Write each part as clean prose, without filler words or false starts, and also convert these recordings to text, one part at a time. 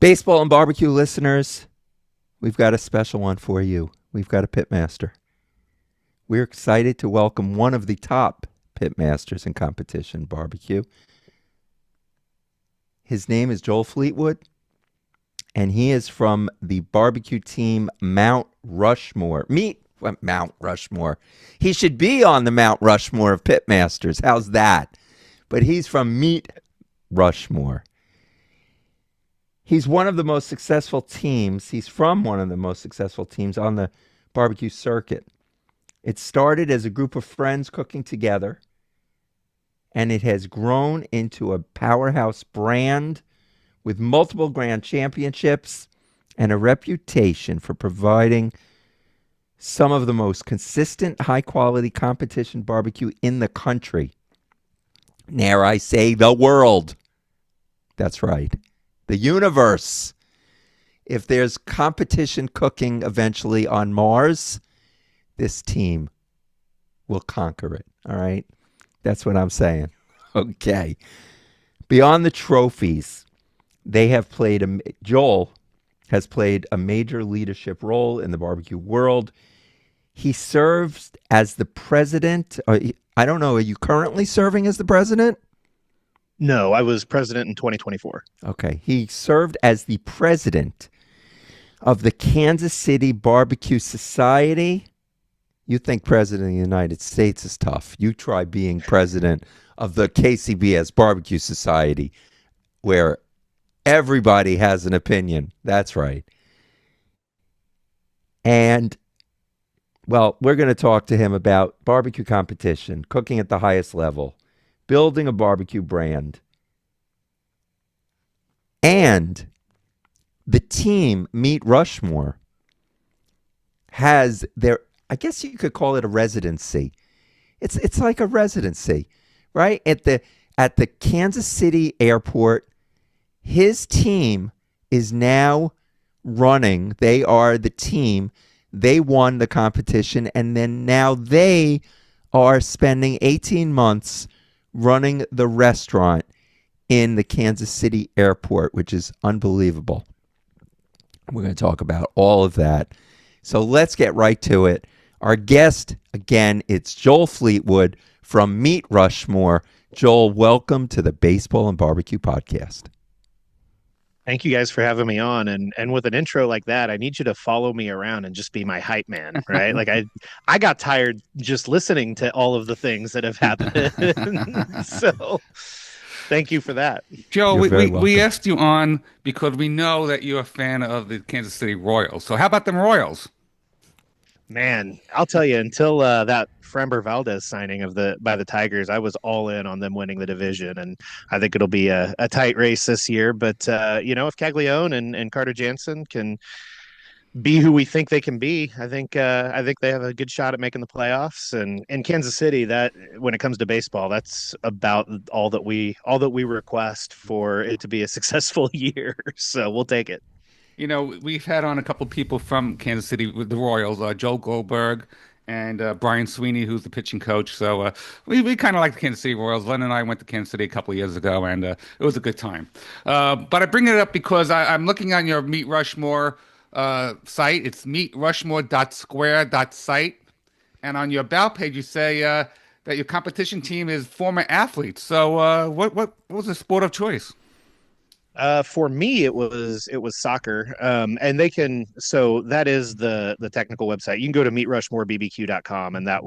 Baseball and barbecue listeners, we've got a special one for you. We've got a pitmaster. We're excited to welcome one of the top pitmasters in competition barbecue. His name is Joel Fleetwood, and he is from the barbecue team Mount Rushmore. Mount Rushmore. He should be on the Mount Rushmore of pitmasters. How's that? But he's from Meat Rushmore. He's one of the most successful teams. He's from one of the most successful teams on the barbecue circuit. It started as a group of friends cooking together, and it has grown into a powerhouse brand with multiple grand championships and a reputation for providing some of the most consistent, high-quality competition barbecue in the country. Dare I say the world. That's right. The universe. If there's competition cooking eventually on Mars, this team will conquer it. All right? That's what I'm saying. Okay. Beyond the trophies, Joel has played a major leadership role in the barbecue world. He serves as the president. I don't know. Are you currently serving as the president? No, I was president in 2024. Okay. He served as the president of the Kansas City Barbecue Society. You think president of the United States is tough. You try being president of the KCBS Barbecue Society, where everybody has an opinion. That's right. And, well, we're going to talk to him about barbecue competition, cooking at the highest level, building a barbecue brand, and the team, Meat Rushmore, has their, I guess you could call it a residency. It's like a residency, right? At the Kansas City airport, his team is now running. They are the team. They won the competition, and then now they are spending 18 months running the restaurant in the Kansas City airport, which is unbelievable. We're going to talk about all of that. So let's get right to it. Our guest, again, it's Joel Fleetwood from Meat Rushmore. Joel, welcome to the Baseball and Barbecue Podcast. Thank you guys for having me on. And with an intro like that, I need you to follow me around and just be my hype man, right? Like I got tired just listening to all of the things that have happened. So thank you for that. Joe, we asked you on because we know that you're a fan of the Kansas City Royals. So how about them Royals? Man, I'll tell you, until that Framber Valdez signing by the Tigers, I was all in on them winning the division, and I think it'll be a tight race this year. But if Caglione and Carter Jansen can be who we think they can be, I think they have a good shot at making the playoffs. And in Kansas City, that when it comes to baseball, that's about all that we request for it to be a successful year. So we'll take it. You know, we've had on a couple people from Kansas City with the Royals, Joe Goldberg and Brian Sweeney, who's the pitching coach. So we kind of like the Kansas City Royals. Len and I went to Kansas City a couple of years ago, and it was a good time. But I bring it up because I'm looking on your Meat Rushmore site. It's meatrushmore.square.site. And on your about page, you say that your competition team is former athletes. So what was the sport of choice? For me, it was soccer. And so that is the technical website. You can go to meatrushmorebbq.com, and that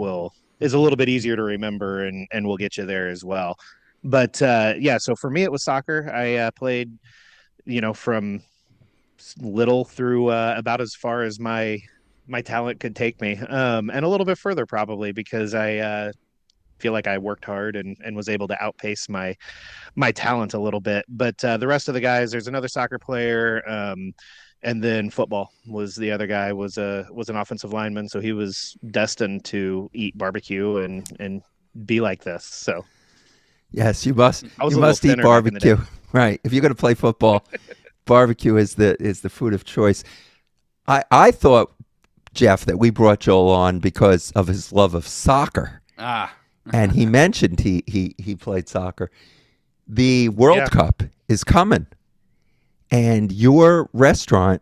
is a little bit easier to remember, and we'll get you there as well. But so for me, it was soccer. I played, from little through about as far as my talent could take me, and a little bit further probably, because I feel like I worked hard and was able to outpace my talent a little bit. But the rest of the guys, there's another soccer player, and then football was the other guy, was an offensive lineman, so he was destined to eat barbecue and be like this. So yes, you must eat barbecue, right? If you're going to play football, barbecue is the food of choice. I thought, Jeff, that we brought Joel on because of his love of soccer. And he mentioned he played soccer. The World Cup is coming, and your restaurant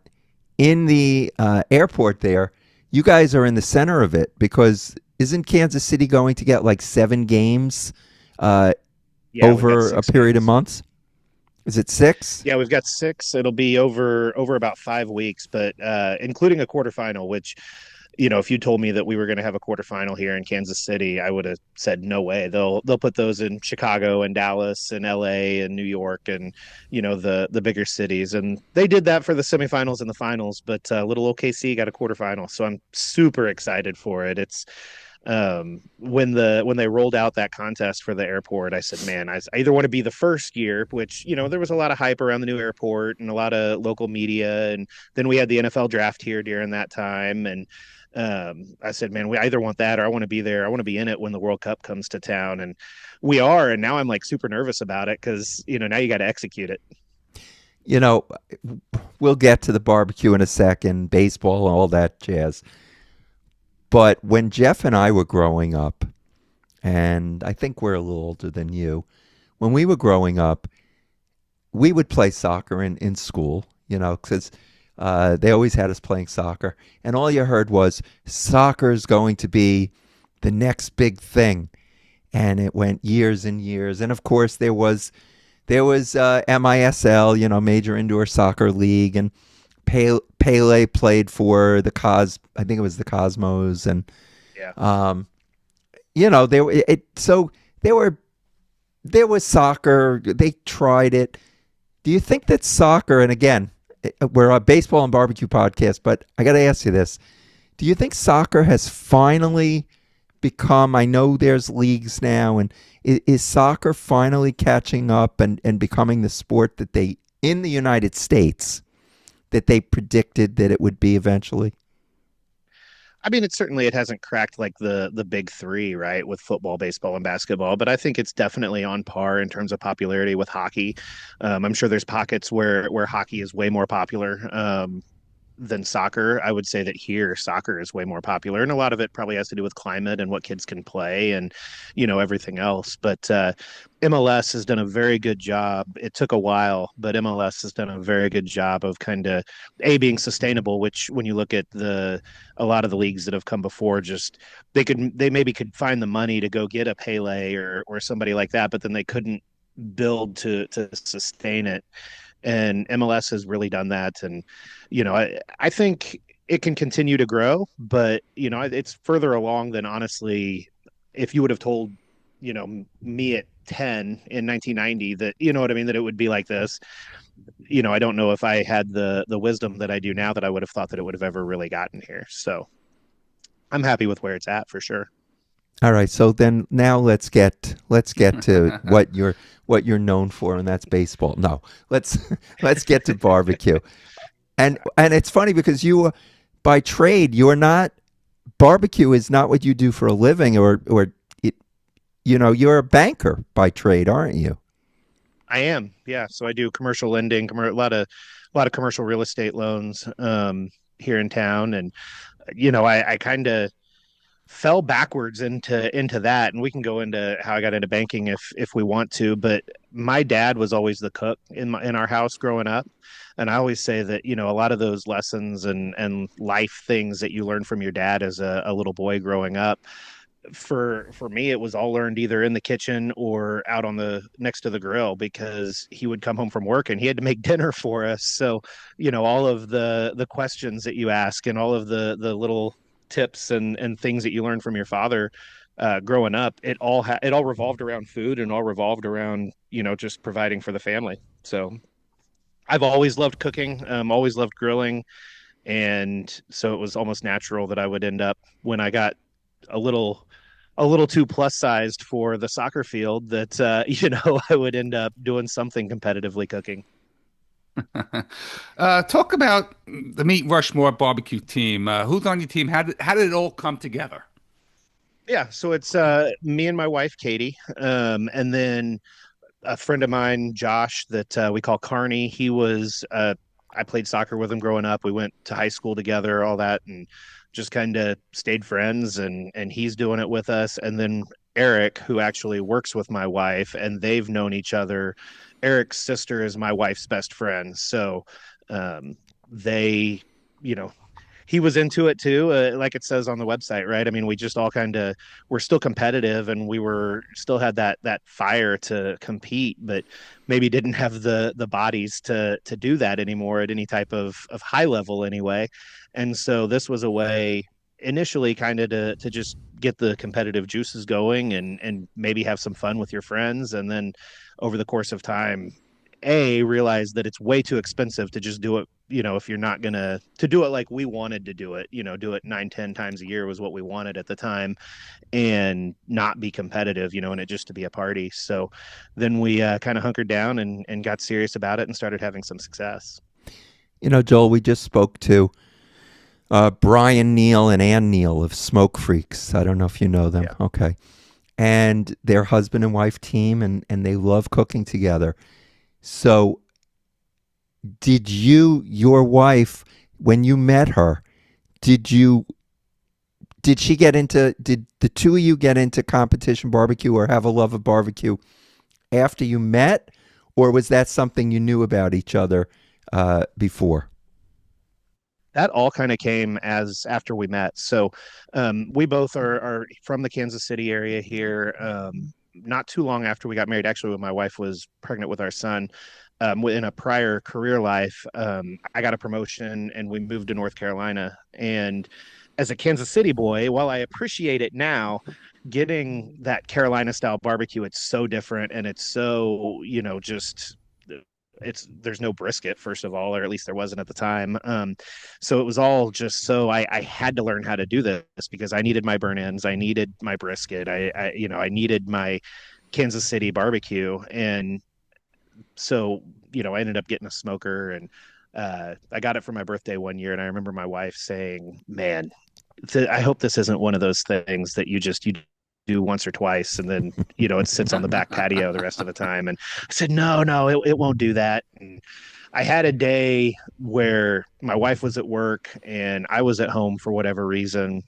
in the airport there, you guys are in the center of it because isn't Kansas City going to get like 7 games uh, Yeah, we've got over a six period of games. months? Is it 6? Yeah, we've got six. It'll be over about 5 weeks, but including a quarterfinal, which, if you told me that we were going to have a quarterfinal here in Kansas City, I would have said no way. They'll put those in Chicago and Dallas and LA and New York and the bigger cities, and they did that for the semifinals and the finals. But little OKC got a quarterfinal, so I'm super excited for it. It's when they rolled out that contest for the airport, I said, man, I either want to be the first year, which there was a lot of hype around the new airport and a lot of local media, and then we had the NFL draft here during that time, and I said, man, we either want that or I want to be there. I want to be in it when the World Cup comes to town, and we are. And now I'm like super nervous about it because now you got to execute it. You know, we'll get to the barbecue in a second, baseball and all that jazz. But when Jeff and I were growing up, and I think we're a little older than you, when we were growing up, we would play soccer in school, because they always had us playing soccer. And all you heard was soccer is going to be the next big thing. And it went years and years. And of course, there was MISL, Major Indoor Soccer League, and Pele played for I think it was the Cosmos, and Yeah. so there was soccer. They tried it. Do you think that soccer, and again, we're a baseball and barbecue podcast, but I got to ask you this: do you think soccer has finally become? I know there's leagues now, and is soccer finally catching up and becoming the sport that they in the United States that they predicted that it would be eventually? I mean, it hasn't cracked like the big three, right, with football, baseball, and basketball, but I think it's definitely on par in terms of popularity with hockey. I'm sure there's pockets where hockey is way more popular. Than soccer. I would say that here soccer is way more popular, and a lot of it probably has to do with climate and what kids can play and everything else. But MLS has done a very good job. It took a while, but MLS has done a very good job of kind of being sustainable. Which when you look at a lot of the leagues that have come before, just they maybe could find the money to go get a Pele or somebody like that, but then they couldn't build to sustain it, and MLS has really done that. And I think it can continue to grow, but it's further along than honestly, if you would have told me at 10 in 1990 that what I mean, that it would be like this. I don't know if I had the wisdom that I do now that I would have thought that it would have ever really gotten here. So I'm happy with where it's at for sure. All right, so then now let's get to what you're known for, and that's baseball. No, let's get to barbecue. And it's funny because you, by trade, you're not barbecue is not what you do for a living, or it, you're a banker by trade, aren't you? I am, yeah. So I do commercial lending, a lot of commercial real estate loans here in town, and I kind of fell backwards into that, and we can go into how I got into banking if we want to. But my dad was always the cook in our house growing up, and I always say that a lot of those lessons and life things that you learn from your dad as a little boy growing up, for me it was all learned either in the kitchen or out on the next to the grill, because he would come home from work and he had to make dinner for us. So all of the questions that you ask and all of the little tips and things that you learn from your father growing up, it all revolved around food and all revolved around just providing for the family. So I've always loved cooking, always loved grilling, and so it was almost natural that I would end up, when I got a little too plus sized for the soccer field, that I would end up doing something competitively cooking. Talk about the Meat Rushmore barbecue team. Who's on your team? How did it all come together? Yeah, so it's me and my wife Katie, and then a friend of mine, Josh, that we call Carney. He was I played soccer with him growing up. We went to high school together, all that, and just kind of stayed friends. And he's doing it with us. And then Eric, who actually works with my wife, and they've known each other. Eric's sister is my wife's best friend. So they, you know, he was into it too, like it says on the website, right? I mean, we just all kind of we're still competitive, and we were still had that fire to compete, but maybe didn't have the bodies to do that anymore at any type of high level anyway. And so this was a way initially kind of to just get the competitive juices going and maybe have some fun with your friends, and then over the course of time realize that it's way too expensive to just do it, if you're not gonna to do it like we wanted to do it, do it 9-10 times a year was what we wanted at the time, and not be competitive, and it just to be a party. So then we kind of hunkered down and got serious about it and started having some success. Joel, we just spoke to Brian Neal and Ann Neal of Smoke Freaks. I don't know if you know them. Yeah. Okay. And they're husband and wife team, and they love cooking together. So did your wife, when you met her, did the two of you get into competition barbecue or have a love of barbecue after you met? Or was that something you knew about each other before? That all kind of came as after we met. So we both are from the Kansas City area here. Not too long after we got married, actually, when my wife was pregnant with our son, in a prior career life, I got a promotion and we moved to North Carolina. And as a Kansas City boy, while I appreciate it now, getting that Carolina style barbecue, it's so different, and it's so, just there's no brisket, first of all, or at least there wasn't at the time. So it was all just so I had to learn how to do this because I needed my burn ends, I needed my brisket, I needed my Kansas City barbecue. And so, I ended up getting a smoker, and I got it for my birthday one year. And I remember my wife saying, man, I hope this isn't one of those things that you do once or twice, and then, it sits on the back patio the rest of the time. And I said, no, it won't do that. And I had a day where my wife was at work and I was at home for whatever reason.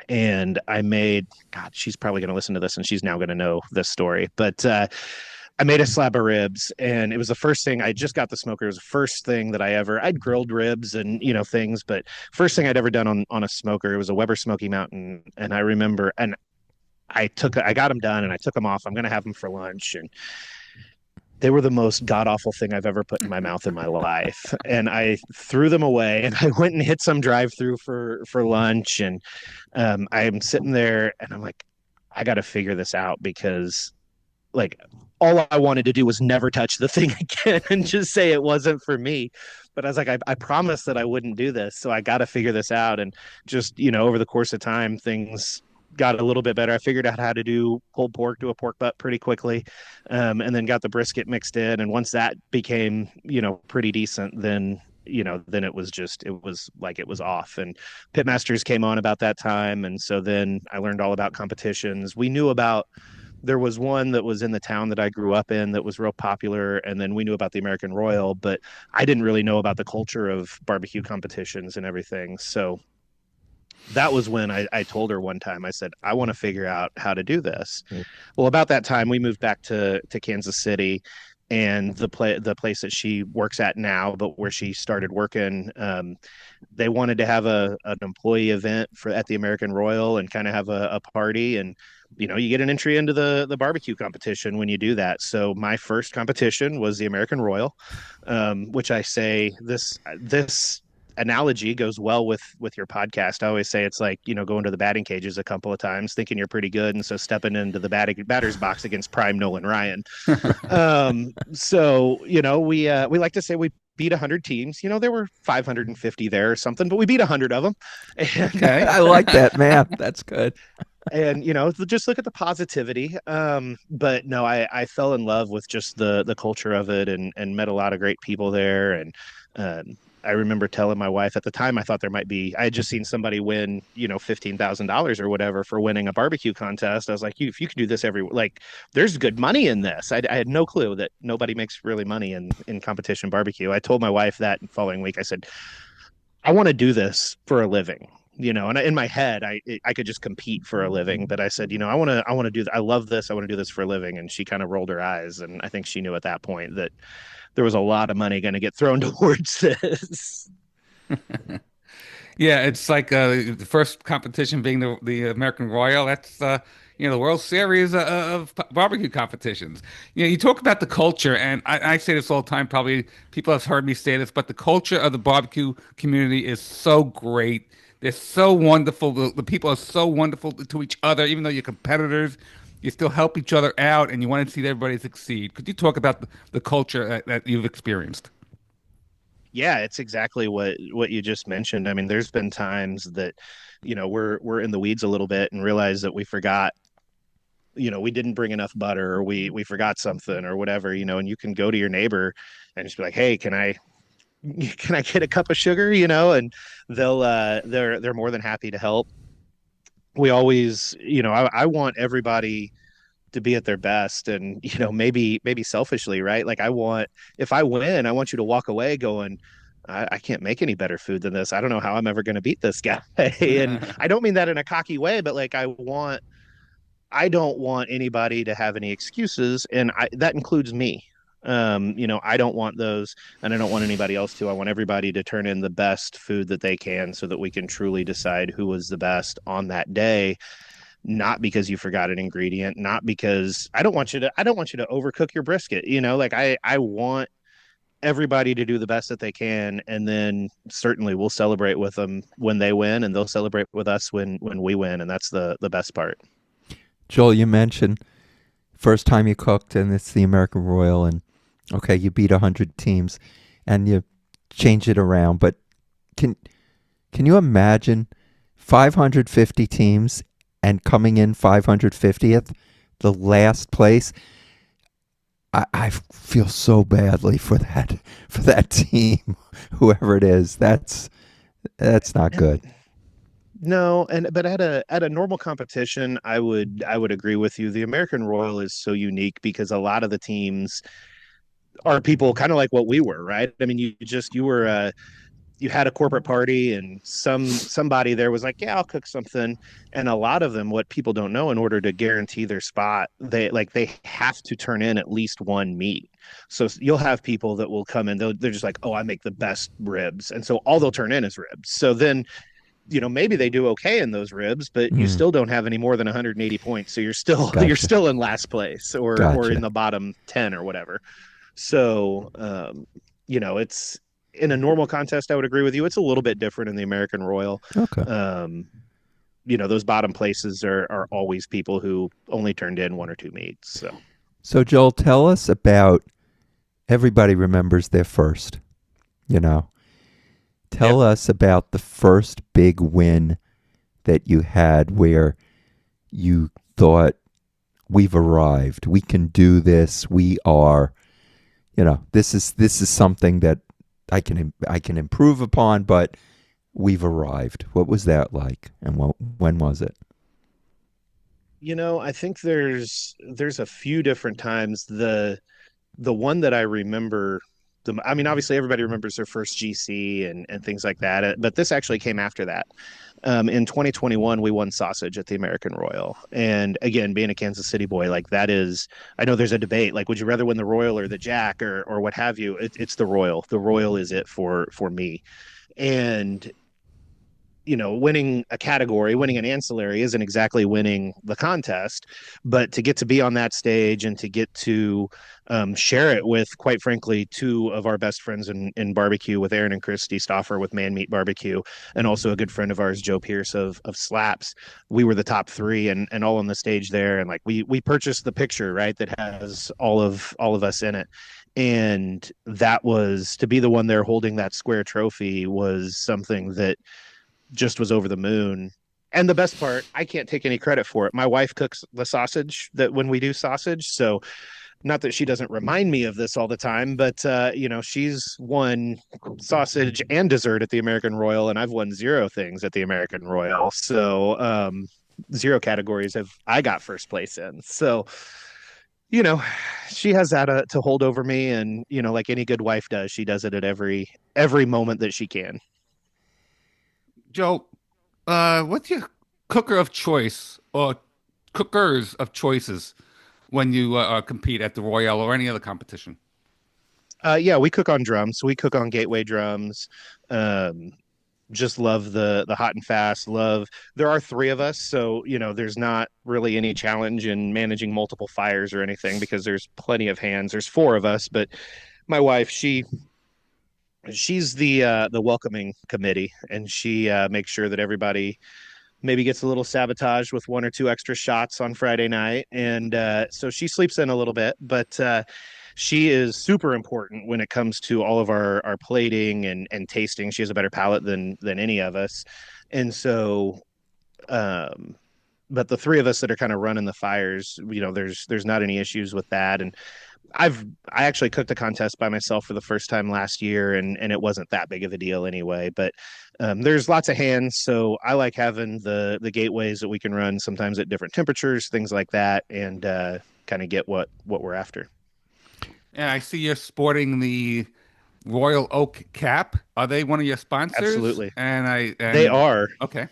And I made, God, she's probably going to listen to this and she's now going to know this story. But I made a slab of ribs, and it was the first thing. I just got the smoker. It was the first thing that I'd grilled ribs and, things, but first thing I'd ever done on a smoker. It was a Weber Smoky Mountain. And I remember, and I got them done and I took them off. I'm going to have them for lunch. And they were the most god awful thing I've ever put in my mouth in my life. And I threw them away, and I went and hit some drive through for lunch. And I'm sitting there and I'm like, I got to figure this out, because like all I wanted to do was never touch the thing again and just say it wasn't for me. But I was like, I promised that I wouldn't do this. So I got to figure this out. And just, over the course of time, things got a little bit better. I figured out how to do pulled pork to a pork butt pretty quickly. And then got the brisket mixed in. And once that became, pretty decent, then it was off. And Pitmasters came on about that time. And so then I learned all about competitions. There was one that was in the town that I grew up in that was real popular. And then we knew about the American Royal, but I didn't really know about the culture of barbecue competitions and everything. So that was when I told her one time, I said, I want to figure out how to do this. Mm. Well, about that time, we moved back to Kansas City, and the place that she works at now, but where she started working, they wanted to have an employee event at the American Royal and kind of have a party. And you get an entry into the barbecue competition when you do that. So my first competition was the American Royal, which I say this analogy goes well with your podcast. I always say it's like, going to the batting cages a couple of times thinking you're pretty good, and so stepping into the batter's box against prime Nolan Ryan. So we like to say we beat 100 teams. There were 550 there or something, but we beat 100 of them. And, okay, I like that, man. That's good. And just look at the positivity. But no, I fell in love with just the culture of it, and met a lot of great people there. And I remember telling my wife at the time, I thought I had just seen somebody win, $15,000 or whatever for winning a barbecue contest. I was like, if you can do this there's good money in this. I had no clue that nobody makes really money in competition barbecue. I told my wife that the following week. I said, I want to do this for a living. And in my head, I could just compete for a living, but I said, I want to do I love this. I want to do this for a living. And she kind of rolled her eyes. And I think she knew at that point that there was a lot of money going to get thrown towards this. Yeah, it's like the first competition being the American Royal. That's the World Series of barbecue competitions. You talk about the culture, and I say this all the time. Probably people have heard me say this, but the culture of the barbecue community is so great. They're so wonderful. The people are so wonderful to each other, even though you're competitors. You still help each other out, and you want to see everybody succeed. Could you talk about the culture that you've experienced? Yeah, it's exactly what you just mentioned. I mean, there's been times that, we're in the weeds a little bit and realize that we forgot, we didn't bring enough butter, or we forgot something or whatever, and you can go to your neighbor and just be like, "Hey, can I get a cup of sugar?" And they're more than happy to help. We always, I want everybody to be at their best, and maybe selfishly, right? Like, if I win, I want you to walk away going, I can't make any better food than this. I don't know how I'm ever going to beat this guy. And I don't mean that in a cocky way, but like, I don't want anybody to have any excuses, and that includes me. I don't want those, and I don't want anybody else to. I want everybody to turn in the best food that they can, so that we can truly decide who was the best on that day. Not because you forgot an ingredient, not because I don't want you to overcook your brisket. Like, I want everybody to do the best that they can, and then certainly we'll celebrate with them when they win, and they'll celebrate with us when we win, and that's the best part. Joel, you mentioned first time you cooked, and it's the American Royal, and okay, you beat 100 teams, and you change it around. But can you imagine 550 teams and coming in 550th, the last place? I feel so badly for that team, whoever it is. That's not good. No, but at a normal competition, I would agree with you. The American Royal is so unique because a lot of the teams are people kind of like what we were, right? I mean, you had a corporate party, and somebody there was like, "Yeah, I'll cook something." And a lot of them, what people don't know, in order to guarantee their spot, they have to turn in at least one meat. So you'll have people that will come in, they're just like, "Oh, I make the best ribs," and so all they'll turn in is ribs. So then, maybe they do okay in those ribs, but you Mm, still don't have any more than 180 points, so you're still you're gotcha, still in last place, or in gotcha. the bottom 10 or whatever. So, it's in a normal contest, I would agree with you. It's a little bit different in the American Royal. Okay. Um, those bottom places are always people who only turned in one or two meats. So, So Joel, tell us about, everybody remembers their first, you know. yep. Tell us about the first big win that you had where you thought, we've arrived. We can do this. We are, this is something that I can improve upon, but we've arrived. What was that like, and when was it? I think there's a few different times. The one that I remember, I mean, obviously everybody remembers their first GC and things like that, but this actually came after that. In 2021, we won sausage at the American Royal, and again, being a Kansas City boy, like, that is, I know there's a debate, like, would you rather win the Royal or the Jack, or what have you? It's the Royal. The Royal is it for me, and winning a category, winning an ancillary isn't exactly winning the contest, but to get to be on that stage and to get to share it with, quite frankly, two of our best friends in barbecue, with Aaron and Christy Stoffer with Man Meat Barbecue, and also a good friend of ours, Joe Pierce of Slaps. We were the top three, and all on the stage there, and like, we purchased the picture, right, that has all of us in it. And that was, to be the one there holding that square trophy, was something that just was over the moon. And the best part, I can't take any credit for it. My wife cooks the sausage, that when we do sausage. So, not that she doesn't remind me of this all the time, but she's won sausage and dessert at the American Royal, and I've won zero things at the American Royal. So, zero categories have I got first place in. So, you know, she has that to hold over me, and like any good wife does, she does it at every moment that she can. Joe, What's your cooker of choice or cookers of choices when you compete at the Royale or any other competition? Yeah, we cook on drums. We cook on gateway drums. Um, just love the hot and fast. Love. There are three of us, so there's not really any challenge in managing multiple fires or anything because there's plenty of hands. There's four of us, but my wife, she's the welcoming committee, and she makes sure that everybody maybe gets a little sabotage with one or two extra shots on Friday night. And so she sleeps in a little bit, but she is super important when it comes to all of our plating and tasting. She has a better palate than any of us. And so, um, but the three of us that are kind of running the fires, there's not any issues with that. And I actually cooked a contest by myself for the first time last year, and it wasn't that big of a deal anyway. But there's lots of hands, so I like having the gateways that we can run sometimes at different temperatures, things like that, and kind of get what we're after. Yeah, I see you're sporting the Royal Oak cap. Are they one of your sponsors? Absolutely, And I they and are. okay,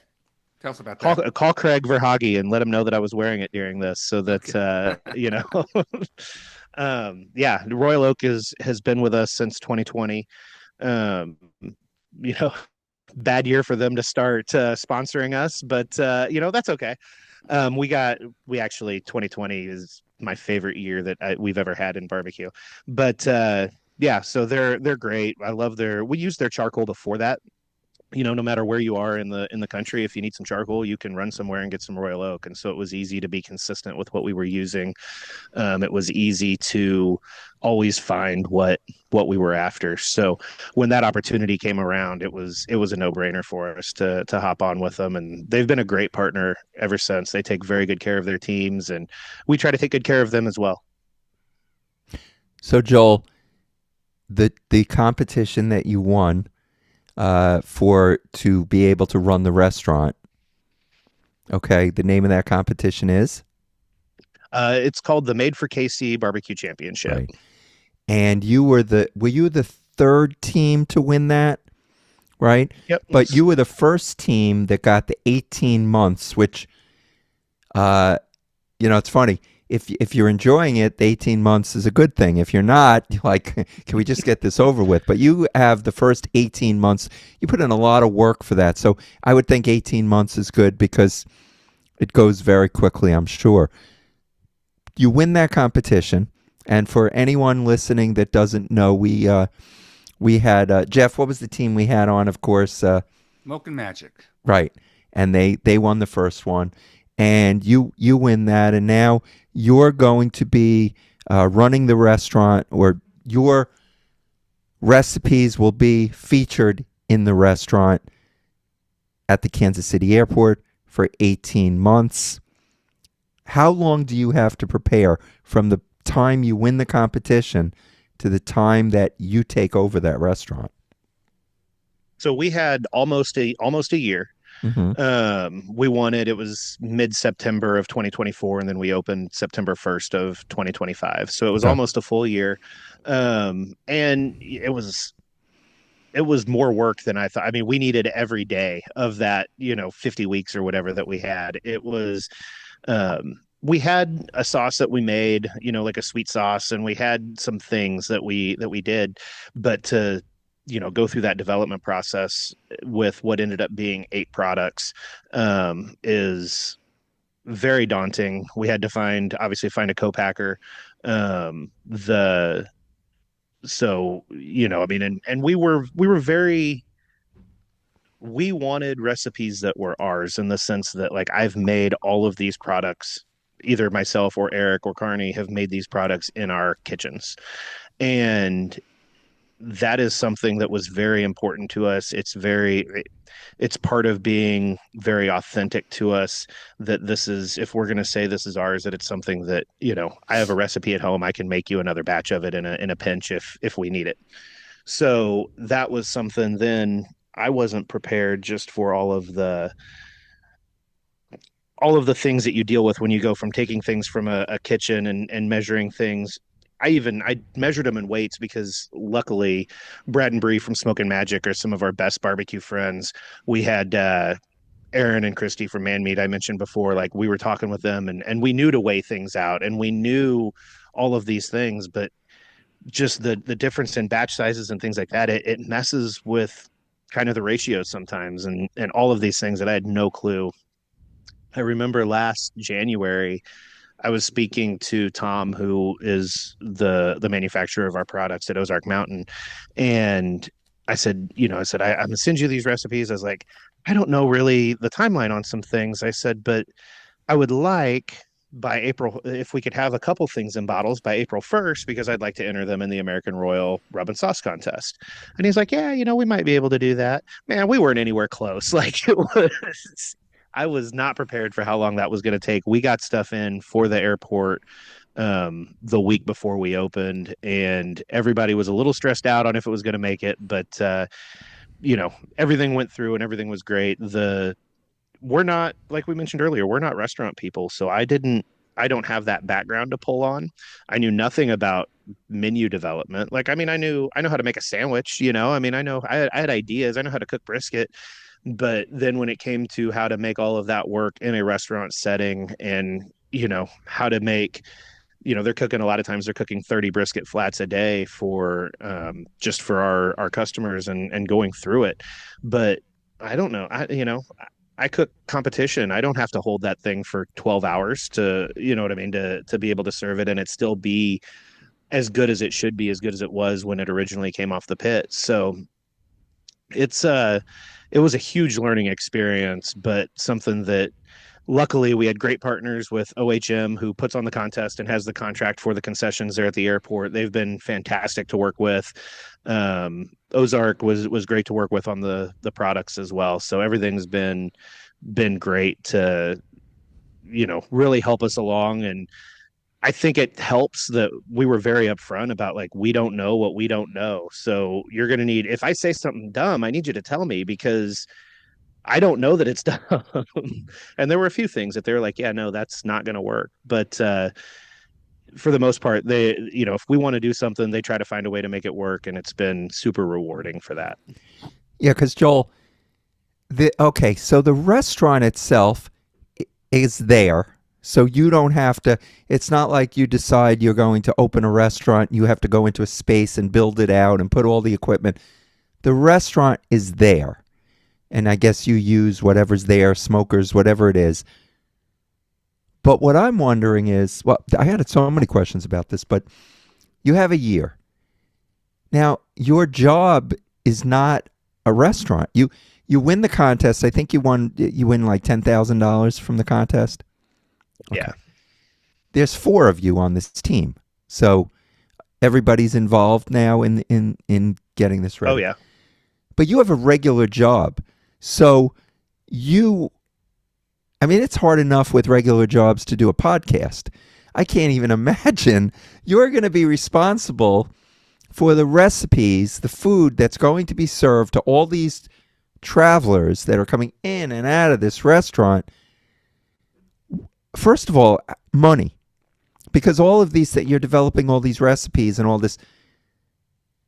tell us about Call that. call Craig Verhage and let him know that I was wearing it during this, so that Okay. yeah, Royal Oak has been with us since 2020. Um, you know, bad year for them to start sponsoring us, but that's okay. We actually 2020 is my favorite year that we've ever had in barbecue, but yeah, so they're great. I love we use their charcoal before that. No matter where you are in the country, if you need some charcoal, you can run somewhere and get some Royal Oak, and so it was easy to be consistent with what we were using. It was easy to always find what we were after. So when that opportunity came around, it was a no brainer for us to hop on with them, and they've been a great partner ever since. They take very good care of their teams, and we try to take good care of them as well. So Joel, the competition that you won for to be able to run the restaurant. Okay, the name of that competition is It's called the Made for KC Barbecue Championship. right. And you were the third team to win that, right? Yep. But you were the first team that got the 18 months, which uh it's funny. If you're enjoying it, the 18 months is a good thing. If you're not, you're like, can we just get this over with? But you have the first 18 months. You put in a lot of work for that. So I would think 18 months is good because it goes very quickly, I'm sure. You win that competition. And for anyone listening that doesn't know, we had Jeff. What was the team we had on? Of course, Smoke and Magic. right. And they won the first one, and you win that, and now you're going to be running the restaurant, or your recipes will be featured in the restaurant at the Kansas City airport for 18 months. How long do you have to prepare from the time you win the competition to the time that you take over that restaurant? So we had almost a year. Mm-hmm. We won it. It was mid-September of 2024, and then we opened September 1st of 2025. So it was Okay. almost a full year. And it was more work than I thought. I mean, we needed every day of that, 50 weeks or whatever that we had. We had a sauce that we made, like a sweet sauce, and we had some things that we did, but to go through that development process with what ended up being eight products is very daunting. We had to obviously find a co-packer. The so I mean, and we were very we wanted recipes that were ours, in the sense that, like, I've made all of these products, either myself or Eric or Carney have made these products in our kitchens, and that is something that was very important to us. It's part of being very authentic to us, that this is, if we're going to say this is ours, that it's something that, I have a recipe at home. I can make you another batch of it in a pinch if we need it. So that was something. Then I wasn't prepared just for all of the things that you deal with when you go from taking things from a kitchen and measuring things. I measured them in weights, because luckily Brad and Bree from Smoke and Magic are some of our best barbecue friends. We had Aaron and Christy from Man Meat I mentioned before, like we were talking with them and we knew to weigh things out and we knew all of these things, but just the difference in batch sizes and things like that, it messes with kind of the ratios sometimes and all of these things that I had no clue. I remember last January I was speaking to Tom, who is the manufacturer of our products at Ozark Mountain, and I'm gonna send you these recipes. I was like, I don't know really the timeline on some things. I said, but I would like by April if we could have a couple things in bottles by April 1st because I'd like to enter them in the American Royal Rub and Sauce contest. And he's like, yeah, we might be able to do that. Man, we weren't anywhere close. Like it was I was not prepared for how long that was going to take. We got stuff in for the airport the week before we opened, and everybody was a little stressed out on if it was going to make it. But everything went through and everything was great. We're not, like we mentioned earlier, we're not restaurant people, so I don't have that background to pull on. I knew nothing about menu development. Like, I mean, I know how to make a sandwich. I mean, I had ideas. I know how to cook brisket. But then when it came to how to make all of that work in a restaurant setting and, how to make, they're cooking a lot of times they're cooking 30 brisket flats a day for just for our customers and going through it. But I don't know. I cook competition. I don't have to hold that thing for 12 hours to, you know what I mean, to be able to serve it and it still be as good as it should be, as good as it was when it originally came off the pit. So it was a huge learning experience, but something that luckily we had great partners with OHM who puts on the contest and has the contract for the concessions there at the airport. They've been fantastic to work with. Ozark was great to work with on the products as well. So everything's been great to, really help us along. And I think it helps that we were very upfront about like, we don't know what we don't know. So you're going to need, if I say something dumb, I need you to tell me because I don't know that it's dumb. And there were a few things that they were like, yeah, no, that's not going to work. But for the most part, they, if we want to do something, they try to find a way to make it work. And it's been super rewarding for that. Yeah, because Joel, so the restaurant itself is there. So you don't have to, it's not like you decide you're going to open a restaurant, you have to go into a space and build it out and put all the equipment. The restaurant is there. And I guess you use whatever's there, smokers, whatever it is. But what I'm wondering is, well, I had so many questions about this, but you have a year. Now, your job is not a restaurant. You win the contest. I think you win like $10,000 from the contest. Okay. Yeah. There's 4 of you on this team. So everybody's involved now in getting this ready. Oh, yeah. But you have a regular job. So it's hard enough with regular jobs to do a podcast. I can't even imagine you're going to be responsible for the recipes, the food that's going to be served to all these travelers that are coming in and out of this restaurant. First of all, money, because all of these that you're developing all these recipes and all this,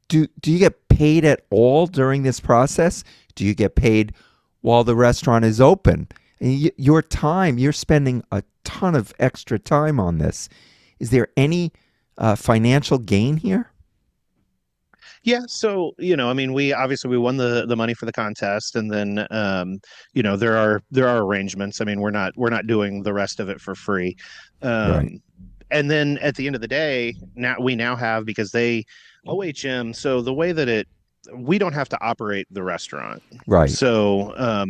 do you get paid at all during this process? Do you get paid while the restaurant is open? And your time, you're spending a ton of extra time on this. Is there any financial gain here? Yeah, so we won the money for the contest, and then there are arrangements. I mean, we're not doing the rest of it for free. Right. And then at the end of the day, we now have, because OHM. So the way that we don't have to operate the restaurant, Right. So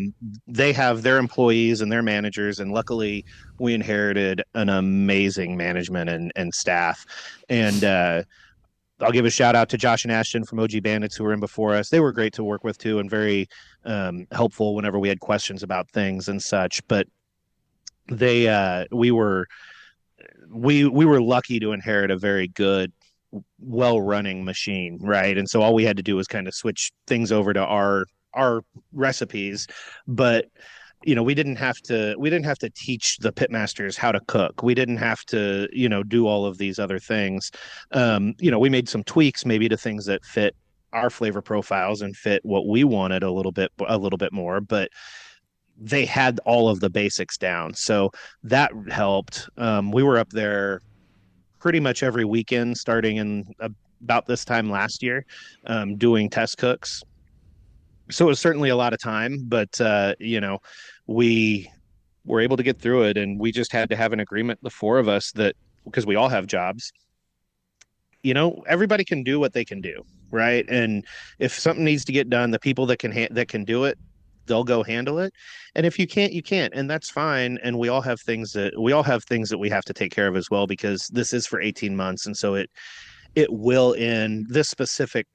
they have their employees and their managers, and luckily we inherited an amazing management and staff, and. I'll give a shout out to Josh and Ashton from OG Bandits who were in before us. They were great to work with too, and very helpful whenever we had questions about things and such. But we were lucky to inherit a very good, well-running machine, right? And so all we had to do was kind of switch things over to our recipes, but we didn't have to teach the pitmasters how to cook. We didn't have to, do all of these other things. We made some tweaks maybe to things that fit our flavor profiles and fit what we wanted a little bit more, but they had all of the basics down. So that helped. We were up there pretty much every weekend starting in about this time last year, doing test cooks. So it was certainly a lot of time, but we were able to get through it, and we just had to have an agreement, the four of us, that because we all have jobs, everybody can do what they can do, right? And if something needs to get done, the people that can do it, they'll go handle it. And if you can't, you can't, and that's fine. And we all have things that we have to take care of as well, because this is for 18 months, and so it will end. This specific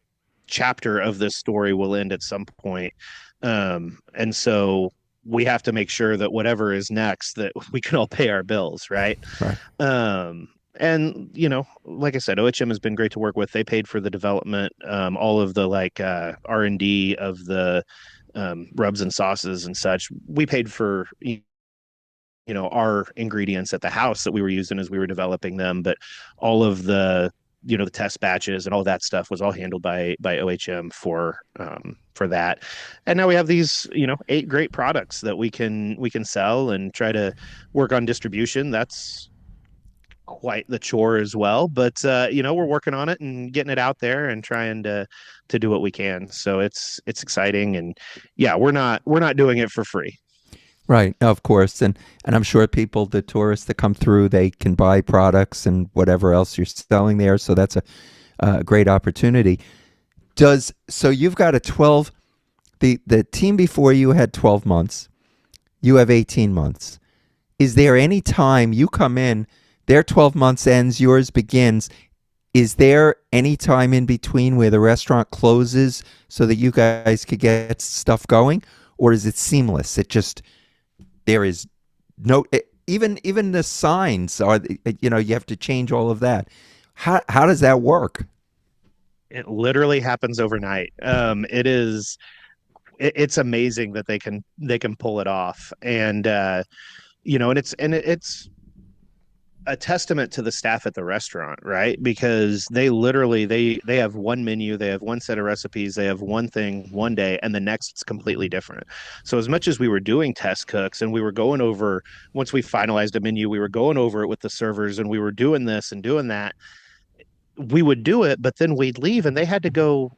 chapter of this story will end at some point. And so we have to make sure that whatever is next, that we can all pay our bills, right? Right. And like I said, OHM has been great to work with. They paid for the development, all of the like R&D of the rubs and sauces and such. We paid for our ingredients at the house that we were using as we were developing them, but all of the test batches and all that stuff was all handled by OHM for that. And now we have these 8 great products that we can sell and try to work on distribution. That's quite the chore as well, but we're working on it and getting it out there and trying to do what we can. So it's exciting, and yeah, we're not doing it for free. Right, of course, and I'm sure the tourists that come through, they can buy products and whatever else you're selling there. So that's a great opportunity. So you've got a 12. The team before you had 12 months. You have 18 months. Is there any time you come in, their 12 months ends, yours begins? Is there any time in between where the restaurant closes so that you guys could get stuff going, or is it seamless? There is no, even the signs are, you have to change all of that. How does that work? It literally happens overnight. It's amazing that they can pull it off. And it's a testament to the staff at the restaurant, right? Because they literally they have one menu, they have one set of recipes, they have one thing one day, and the next it's completely different. So as much as we were doing test cooks and we were going over, once we finalized a menu, we were going over it with the servers, and we were doing this and doing that, we would do it, but then we'd leave and they had to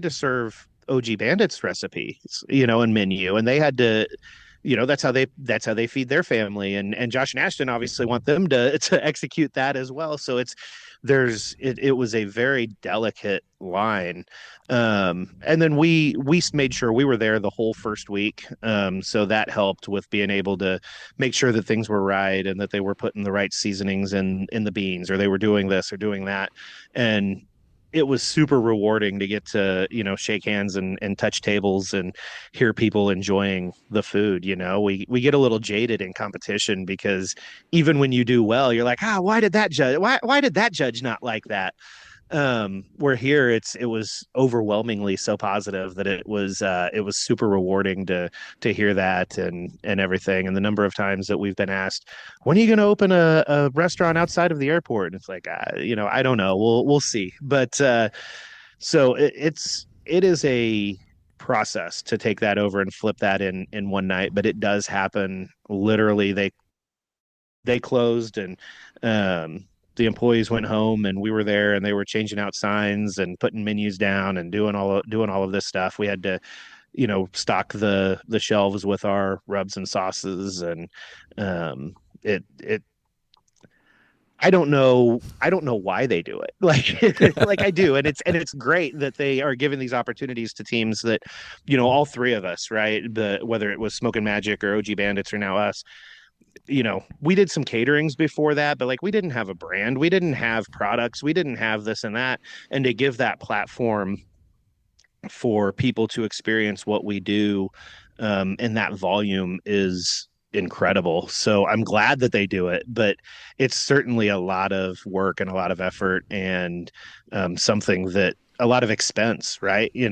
serve OG Bandits recipes, and menu, and they had to, that's how they feed their family, and Josh and Ashton obviously want them to execute that as well. So it was a very delicate line. And then we made sure we were there the whole first week. So that helped with being able to make sure that things were right and that they were putting the right seasonings in the beans, or they were doing this or doing that. And it was super rewarding to get to, shake hands and touch tables and hear people enjoying the food. We get a little jaded in competition, because even when you do well, you're like, why did that judge not like that? Where here it was overwhelmingly so positive that it was super rewarding to hear that and everything. And the number of times that we've been asked, when are you going to open a restaurant outside of the airport? And it's like, I don't know. We'll see. But so it is a process to take that over and flip that in one night, but it does happen. Literally, they closed, and the employees went home, and we were there, and they were changing out signs and putting menus down and doing all of this stuff. We had to, stock the shelves with our rubs and sauces, and it I don't know why they do it. Like I do. And it's great that they are giving these opportunities to teams that, all three of us, right? Whether it was Smokin' Magic or OG Bandits or now us, we did some caterings before that, but we didn't have a brand, we didn't have products, we didn't have this and that. And to give that platform for people to experience what we do in that volume is incredible. So I'm glad that they do it, but it's certainly a lot of work and a lot of effort, and something that a lot of expense, right? You're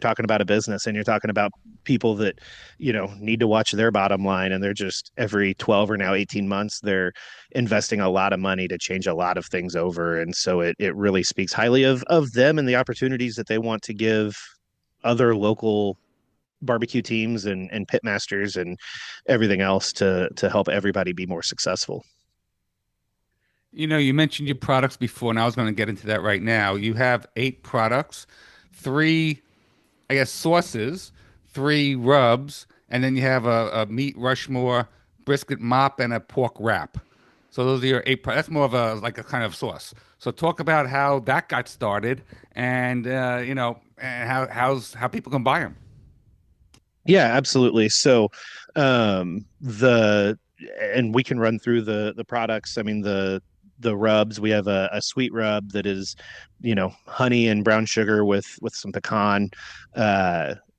talking about a business, and you're talking about people that, need to watch their bottom line, and they're just every 12 or now 18 months, they're investing a lot of money to change a lot of things over. And so it really speaks highly of them and the opportunities that they want to give other local barbecue teams and pit masters and everything else to help everybody be more successful. You mentioned your products before, and I was going to get into that right now. You have 8 products, three, I guess, sauces, 3 rubs, and then you have a meat Rushmore brisket mop and a pork wrap. So those are your 8 That's more of a like a kind of sauce. So talk about how that got started, and and how people can buy them. Yeah, absolutely. So, the and we can run through the products. I mean, the rubs. We have a sweet rub that is, honey and brown sugar with some pecan.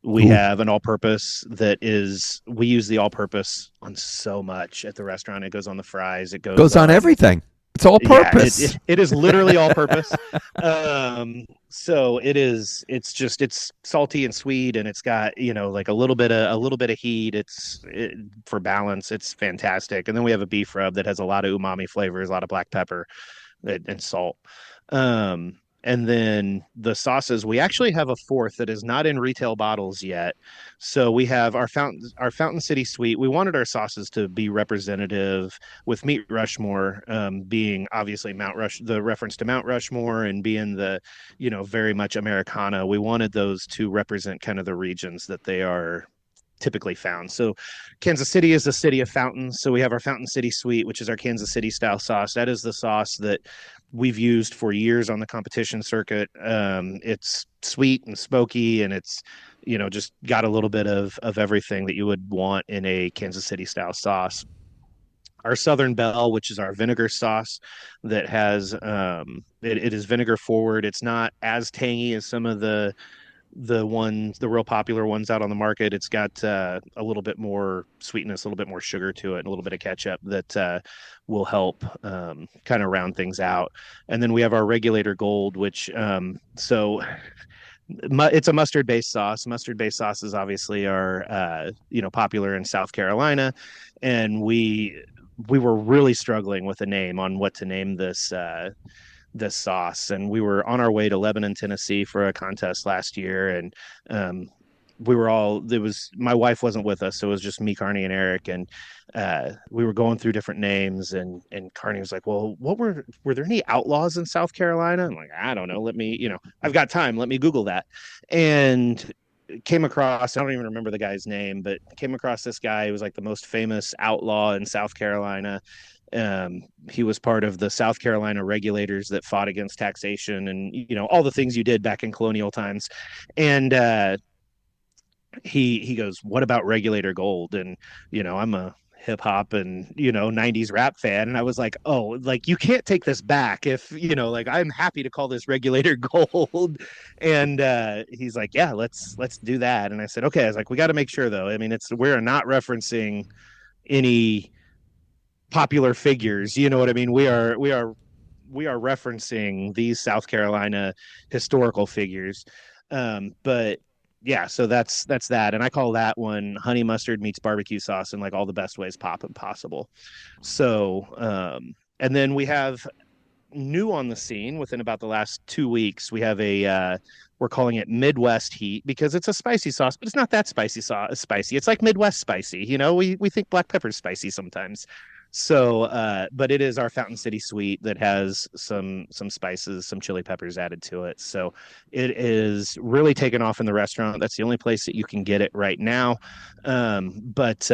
We Ooh, have an all-purpose that is. We use the all-purpose on so much at the restaurant. It goes on the fries. It goes goes on on. everything. It's all Yeah, purpose. it is literally all purpose. So it's salty and sweet, and it's got, like a little bit of heat. For balance, it's fantastic. And then we have a beef rub that has a lot of umami flavors, a lot of black pepper and salt. Um, and then the sauces, we actually have a fourth that is not in retail bottles yet. So we have our Fountain City Sweet. We wanted our sauces to be representative with Meat Rushmore, being obviously the reference to Mount Rushmore, and being the, very much Americana. We wanted those to represent kind of the regions that they are typically found. So Kansas City is the city of fountains. So we have our Fountain City Sweet, which is our Kansas City style sauce. That is the sauce that we've used for years on the competition circuit. It's sweet and smoky, and it's, just got a little bit of everything that you would want in a Kansas City style sauce. Our Southern Belle, which is our vinegar sauce that has, it is vinegar forward. It's not as tangy as some of the real popular ones out on the market. It's got a little bit more sweetness, a little bit more sugar to it, and a little bit of ketchup that will help kind of round things out. And then we have our Regulator Gold, which it's a mustard-based sauce. Mustard-based sauces obviously are popular in South Carolina, and we were really struggling with a name on what to name this sauce. And we were on our way to Lebanon, Tennessee for a contest last year. And my wife wasn't with us. So it was just me, Carney, and Eric. And we were going through different names. And Carney was like, well, were there any outlaws in South Carolina? I'm like, I don't know. I've got time. Let me Google that. And came across, I don't even remember the guy's name, but came across this guy who was like the most famous outlaw in South Carolina. He was part of the South Carolina regulators that fought against taxation and, all the things you did back in colonial times. And he goes, what about Regulator Gold? And, I'm a hip hop and, 90s rap fan. And I was like, oh, like you can't take this back if, like I'm happy to call this Regulator Gold. And he's like, yeah, let's do that. And I said, okay. I was like, we got to make sure though. I mean, we're not referencing any popular figures. You know what I mean? We are referencing these South Carolina historical figures. But yeah, so that's that. And I call that one honey mustard meets barbecue sauce in like all the best ways possible. So and then we have new on the scene within about the last 2 weeks. We have we're calling it Midwest Heat because it's a spicy sauce, but it's not that spicy. It's like Midwest spicy. We think black pepper is spicy sometimes. So, but it is our Fountain City Sweet that has some spices, some chili peppers added to it. So it is really taken off in the restaurant. That's the only place that you can get it right now. But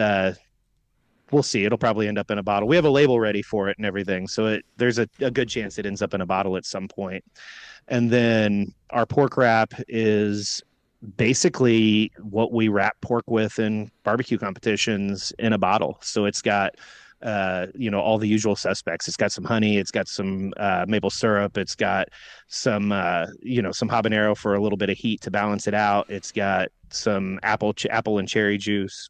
we'll see. It'll probably end up in a bottle. We have a label ready for it and everything. So there's a good chance it ends up in a bottle at some point. And then our pork wrap is basically what we wrap pork with in barbecue competitions in a bottle. So it's got all the usual suspects. It's got some honey, it's got some maple syrup, it's got some some habanero for a little bit of heat to balance it out. It's got some apple and cherry juice.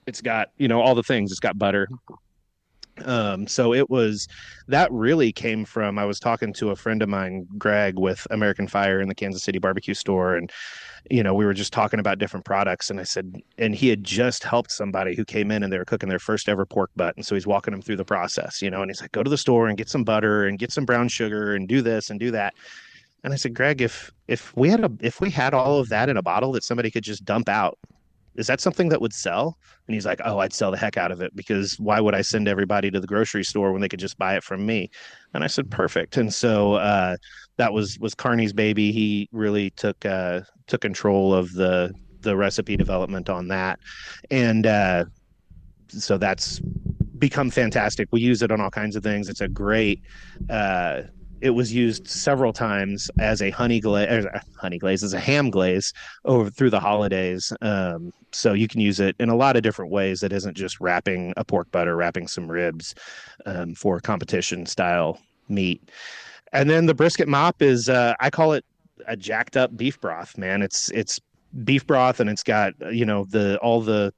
It's got all the things. It's got butter. So that really came from, I was talking to a friend of mine, Greg, with American Fire in the Kansas City barbecue store. And, we were just talking about different products. And I said, and he had just helped somebody who came in and they were cooking their first ever pork butt. And so he's walking them through the process, and he's like, go to the store and get some butter and get some brown sugar and do this and do that. And I said, Greg, if we had all of that in a bottle that somebody could just dump out, is that something that would sell? And he's like, oh, I'd sell the heck out of it, because why would I send everybody to the grocery store when they could just buy it from me? And I said, perfect. And so that was Carney's baby. He really took control of the recipe development on that. And so that's become fantastic. We use it on all kinds of things. It's a great it was used several times as a as a ham glaze over through the holidays. So you can use it in a lot of different ways. That isn't just wrapping a pork butter, wrapping some ribs for competition style meat. And then the brisket mop is I call it a jacked up beef broth, man. It's beef broth, and it's got, all the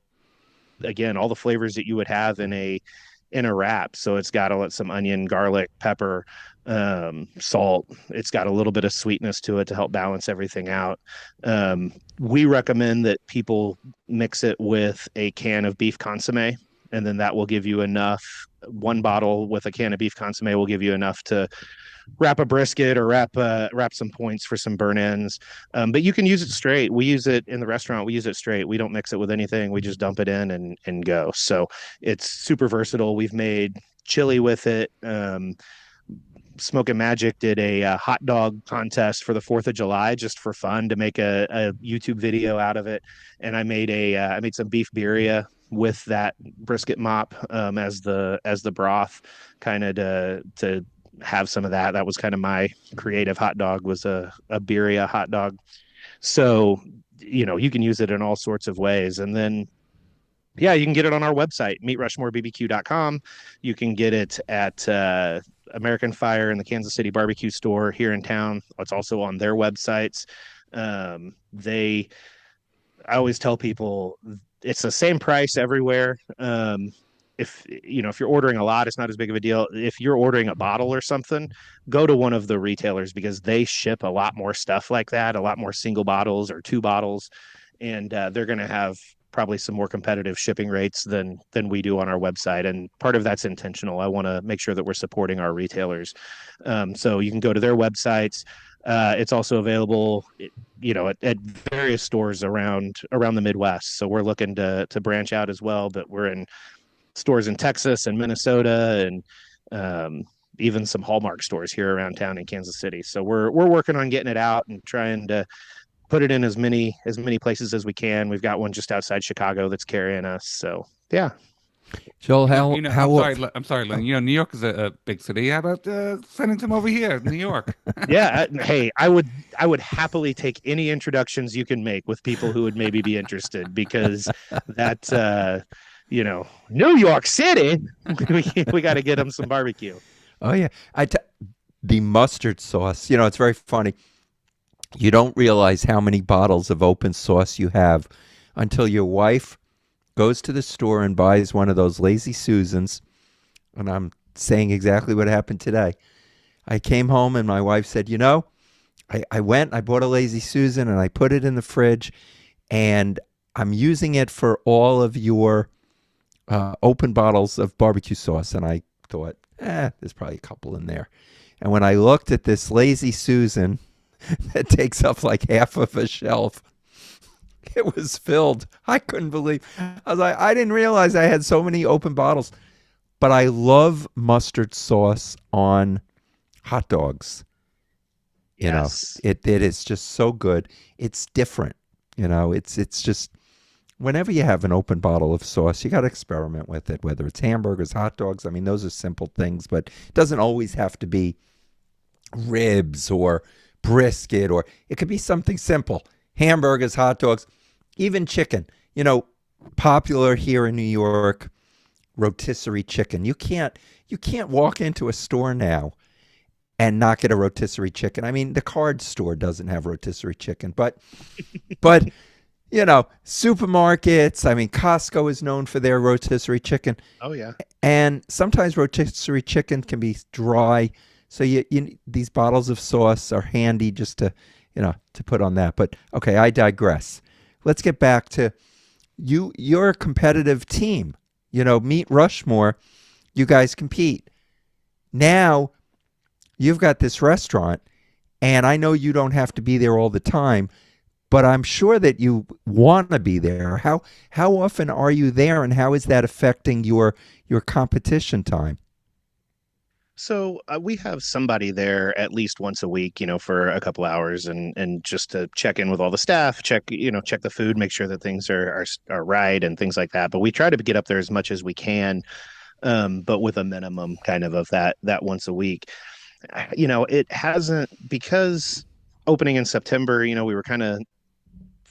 flavors that you would have in a wrap. So it's got some onion, garlic, pepper, salt. It's got a little bit of sweetness to it to help balance everything out. We recommend that people mix it with a can of beef consomme, and then that will give you enough. One bottle with a can of beef consomme will give you enough to wrap a brisket or wrap some points for some burn ends. But you can use it straight. We use it in the restaurant. We use it straight. We don't mix it with anything. We just dump it in and go. So it's super versatile. We've made chili with it. Smoke and Magic did a hot dog contest for the 4th of July just for fun, to make a YouTube video out of it. And I made some beef birria with that brisket mop as the broth, kind of to have some of that. That was kind of my creative hot dog, was a birria hot dog. So, you can use it in all sorts of ways. And then, yeah, you can get it on our website, meatrushmorebbq.com. You can get it at American Fire and the Kansas City barbecue store here in town. It's also on their websites. I always tell people it's the same price everywhere. If you're ordering a lot, it's not as big of a deal. If you're ordering a bottle or something, go to one of the retailers, because they ship a lot more stuff like that, a lot more single bottles or 2 bottles, and they're going to have probably some more competitive shipping rates than we do on our website. And part of that's intentional. I want to make sure that we're supporting our retailers. So you can go to their websites. It's also available, at various stores around the Midwest. So we're looking to branch out as well, but we're in stores in Texas and Minnesota, and even some Hallmark stores here around town in Kansas City. So we're working on getting it out and trying to put it in as many places as we can. We've got one just outside Chicago that's carrying us. So yeah. Joel, I'm sorry, Lynn. New York is a big city. How about sending them over here, New York? Yeah. Hey, I would happily take any introductions you can make with people who would maybe be interested, because that, New York City, we got to get them some barbecue. Oh yeah, the mustard sauce. It's very funny. You don't realize how many bottles of open sauce you have until your wife goes to the store and buys one of those Lazy Susans. And I'm saying exactly what happened today. I came home and my wife said, I bought a Lazy Susan and I put it in the fridge, and I'm using it for all of your open bottles of barbecue sauce. And I thought, there's probably a couple in there. And when I looked at this Lazy Susan that takes up like half of a shelf, it was filled. I couldn't believe. I was like, I didn't realize I had so many open bottles. But I love mustard sauce on hot dogs. Yes. It is just so good. It's different. It's just, whenever you have an open bottle of sauce, you got to experiment with it, whether it's hamburgers, hot dogs. I mean, those are simple things, but it doesn't always have to be ribs or brisket, or it could be something simple. Hamburgers, hot dogs, even chicken. Popular here in New York, rotisserie chicken. You can't walk into a store now and not get a rotisserie chicken. I mean, the card store doesn't have rotisserie chicken, but supermarkets, I mean, Costco is known for their rotisserie chicken. Oh yeah. And sometimes rotisserie chicken can be dry. So these bottles of sauce are handy just to put on that. But okay, I digress. Let's get back to you. You're a competitive team. Meet Rushmore. You guys compete. Now you've got this restaurant, and I know you don't have to be there all the time, but I'm sure that you want to be there. How often are you there, and how is that affecting your competition time? So we have somebody there at least once a week, for a couple hours, and just to check in with all the staff, check the food, make sure that things are right and things like that. But we try to get up there as much as we can, but with a minimum kind of that once a week. It hasn't, because opening in September, we were kind of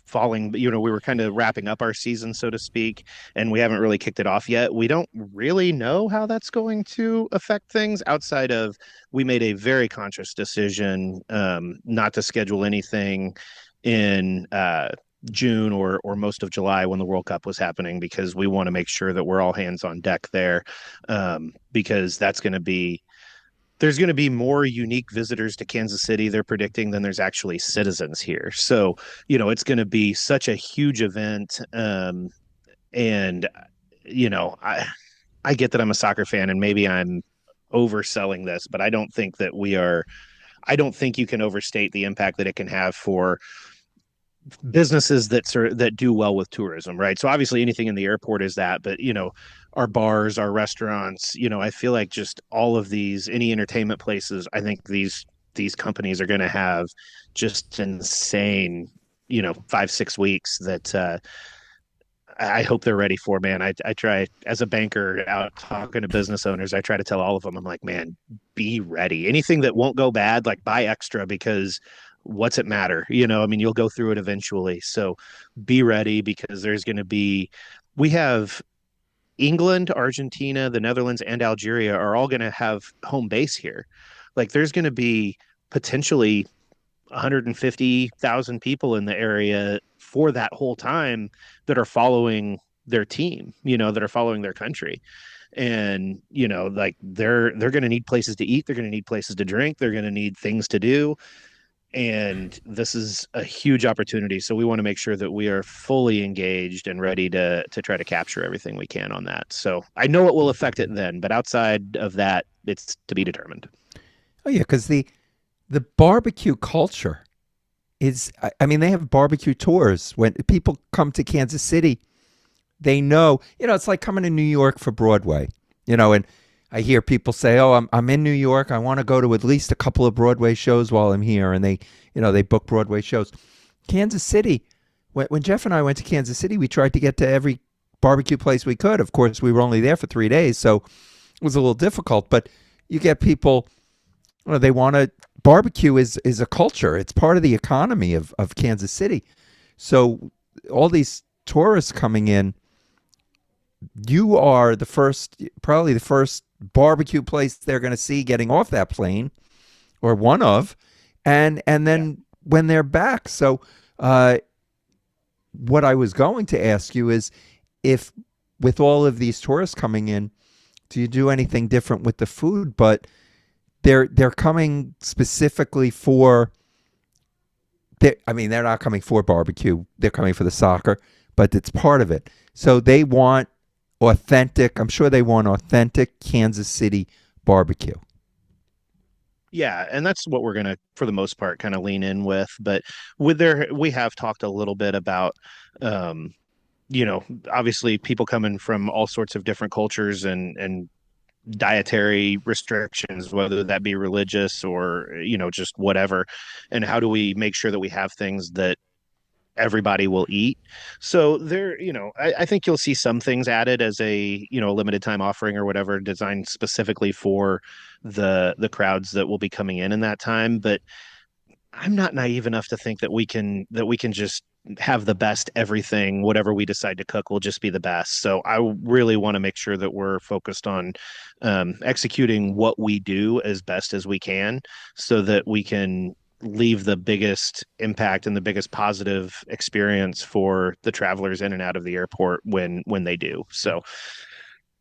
falling, we were kind of wrapping up our season, so to speak, and we haven't really kicked it off yet. We don't really know how that's going to affect things outside of, we made a very conscious decision not to schedule anything in June or most of July when the World Cup was happening, because we want to make sure that we're all hands on deck there, because there's going to be more unique visitors to Kansas City, they're predicting, than there's actually citizens here. So, it's going to be such a huge event. And, I get that I'm a soccer fan and maybe I'm overselling this, but I don't think you can overstate the impact that it can have for businesses that do well with tourism, right? So obviously anything in the airport is that, but our bars, our restaurants, I feel like just all of these, any entertainment places, I think these companies are going to have just insane, 5-6 weeks that I hope they're ready for, man. I try, as a banker out talking to business owners, I try to tell all of them, I'm like, man, be ready. Anything that won't go bad, like buy extra, because what's it matter? I mean, you'll go through it eventually. So be ready, because we have England, Argentina, the Netherlands, and Algeria are all going to have home base here. Like there's going to be potentially 150,000 people in the area for that whole time that are following their team, that are following their country. And, like they're going to need places to eat. They're going to need places to drink. They're going to need things to do. And this is a huge opportunity. So we want to make sure that we are fully engaged and ready to try to capture everything we can on that. So I know it will affect it then, but outside of that, it's to be determined. Oh yeah, because the barbecue culture is, I mean, they have barbecue tours. When people come to Kansas City, they know, it's like coming to New York for Broadway, and I hear people say, "Oh, I'm in New York. I want to go to at least a couple of Broadway shows while I'm here," and they book Broadway shows. Kansas City, when Jeff and I went to Kansas City, we tried to get to every barbecue place we could. Of course, we were only there for 3 days, so it was a little difficult. But you get people, they want to barbecue is a culture. It's part of the economy of Kansas City. So all these tourists coming in, you are probably the first barbecue place they're going to see getting off that plane, or one of, and then when they're back. So what I was going to ask you is, if with all of these tourists coming in, do you do anything different with the food? But they're coming specifically for, they're not coming for barbecue, they're coming for the soccer, but it's part of it. So they want I'm sure they want authentic Kansas City barbecue. Yeah, and that's what we're going to, for the most part, kind of lean in with. But we have talked a little bit about, obviously people coming from all sorts of different cultures and dietary restrictions, whether that be religious or, just whatever. And how do we make sure that we have things that everybody will eat? So I think you'll see some things added as a limited time offering or whatever, designed specifically for the crowds that will be coming in that time. But I'm not naive enough to think that we can just have the best everything. Whatever we decide to cook will just be the best. So I really want to make sure that we're focused on executing what we do as best as we can, so that we can leave the biggest impact and the biggest positive experience for the travelers in and out of the airport when they do. So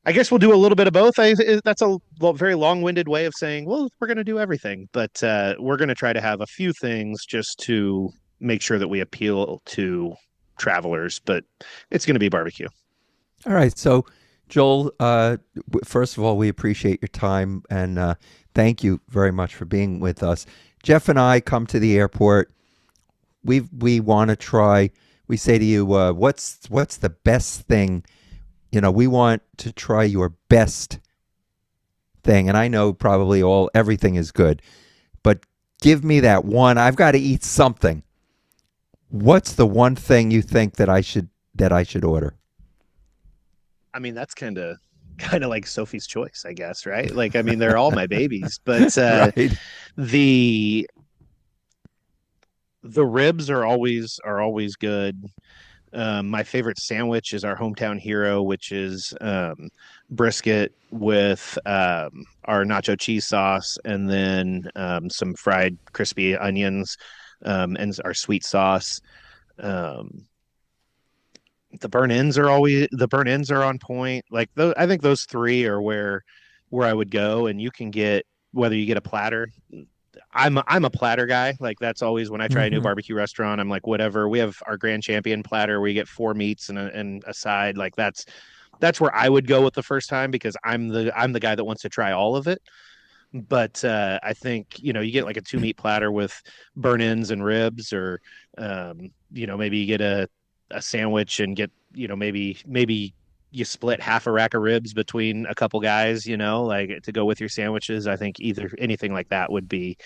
I guess we'll do a little bit of both. That's a very long-winded way of saying, well, we're going to do everything, but we're going to try to have a few things just to make sure that we appeal to travelers, but it's going to be barbecue. All right. So Joel, first of all, we appreciate your time, and thank you very much for being with us. Jeff and I come to the airport we want to try. We say to you, what's the best thing? We want to try your best thing, and I know probably everything is good, but give me that one. I've got to eat something. What's the one thing you think that I should order? I mean, that's kind of like Sophie's Choice, I guess, right? Like, I mean, they're all my babies, but Right. the the ribs are always good. My favorite sandwich is our hometown hero, which is brisket with our nacho cheese sauce, and then some fried crispy onions, and our sweet sauce. Um, the burn ends are on point. Like I think those three are where I would go, and you can get whether you get a platter. I'm a platter guy. Like that's always when I try a new Hmm. barbecue restaurant. I'm like, whatever. We have our Grand Champion platter where you get four meats and a side. Like that's where I would go with the first time because I'm the guy that wants to try all of it. But I think you get like a two meat platter with burn ends and ribs, or maybe you get a sandwich and get maybe you split half a rack of ribs between a couple guys, like to go with your sandwiches. I think either anything like that would be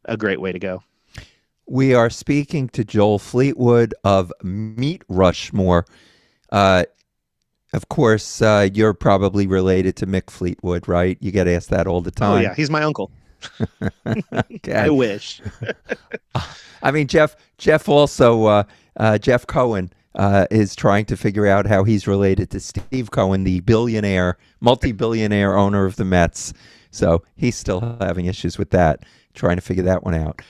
a great way to go. We are speaking to Joel Fleetwood of Meat Rushmore. Uh, of course, you're probably related to Mick Fleetwood, right? You get asked that all the Oh time. yeah, he's my uncle. Okay. I wish. I mean, Jeff also, Jeff Cohen is trying to figure out how he's related to Steve Cohen, the multi-billionaire owner of the Mets. So he's still having issues with that, trying to figure that one out.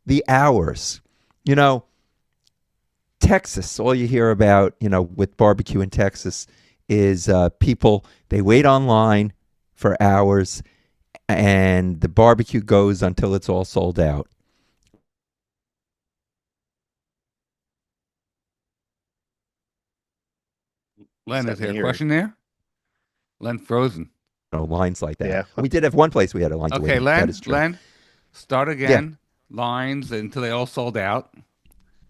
The hours, Texas, all you hear about, with barbecue in Texas is people, they wait online for hours and the barbecue goes until it's all sold out. Len, is there a Stephanie, question there? Len frozen. Lines like that. Yeah. We did have one place we had a line to Okay, wait. Len, That is true. Len, start again. Lines until they all sold out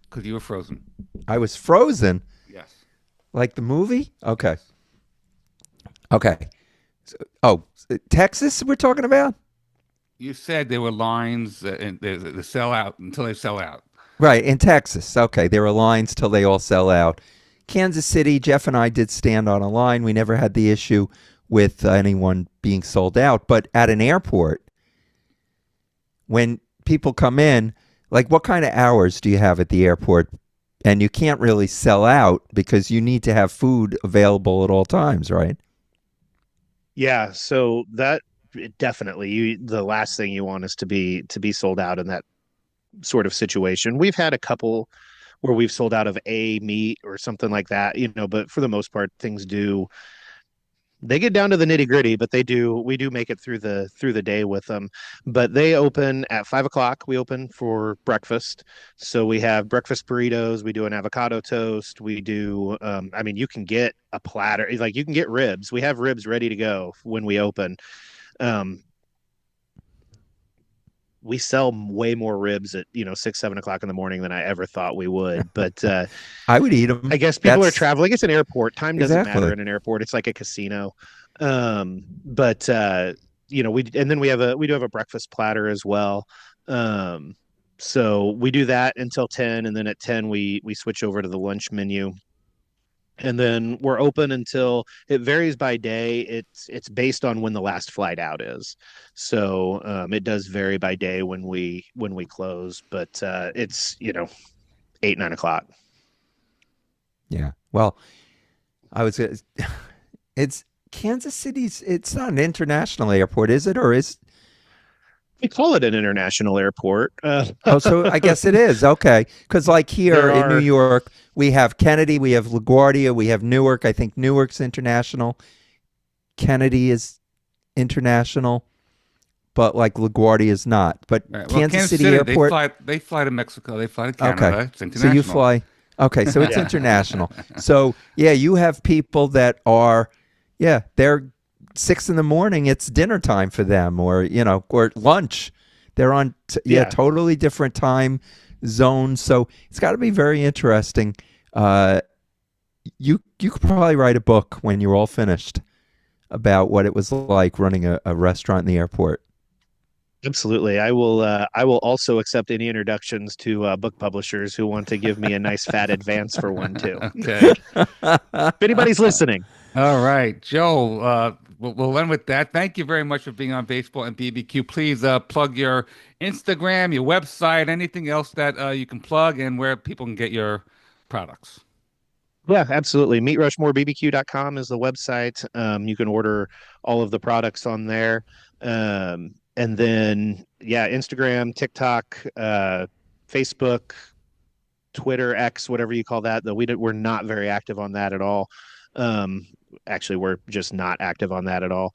because you were frozen. I was frozen, Yes. like the movie? Okay. Okay. Texas we're talking about? You said there were lines and the sell out until they sell out. Right, in Texas. Okay, there are lines till they all sell out. Kansas City, Jeff and I did stand on a line. We never had the issue with anyone being sold out. But at an airport, when people come in, like what kind of hours do you have at the airport? And you can't really sell out because you need to have food available at all times, right? Yeah, so that definitely the last thing you want is to be sold out in that sort of situation. We've had a couple where we've sold out of a meat or something like that, but for the most part things do they get down to the nitty gritty, but we do make it through the day with them. But they open at 5 o'clock. We open for breakfast. So we have breakfast burritos, we do an avocado toast, we do I mean you can get a platter, like you can get ribs. We have ribs ready to go when we open. Um we sell way more ribs at 6 7 o'clock in the morning than I ever thought we would. But I would eat them. I guess people are traveling. It's an airport. Time doesn't Exactly. matter in an airport. It's like a casino. But we do have a breakfast platter as well. So we do that until 10, and then at 10 we switch over to the lunch menu. And then we're open until it varies by day. It's based on when the last flight out is. So it does vary by day when we close, but it's 8 9 o'clock. Yeah. Well, I was. It's Kansas City's. It's not an international airport, is it? Or is? We call it an international airport. Oh, so I guess it is. Okay. Because like here in New York, we have Kennedy, we have LaGuardia, we have Newark. I think Newark's international. Kennedy is international, but like LaGuardia is not. But Right. Kansas City Airport. They fly to Mexico. They fly to Canada. Okay. It's international. So you fly. Okay, so it's Yeah. international. So yeah, you have people that are, they're 6 a.m. It's dinner time for them, or or lunch. They're on, Yeah. totally different time zones. So it's got to be very interesting. You could probably write a book when you're all finished about what it was like running a restaurant in the airport. Absolutely. I will also accept any introductions to book publishers who want to give me a nice fat advance for one too. Okay. If anybody's listening. All right, Joe. We'll end with that. Thank you very much for being on Baseball and BBQ. Please plug your Instagram, your website, anything else that you can plug, and where people can get your products. Yeah, absolutely. MeetRushmoreBBQ.com is the website. You can order all of the products on there. And then, yeah, Instagram, TikTok, Facebook, Twitter, X, whatever you call that. Though we're not very active on that at all. Actually, we're just not active on that at all.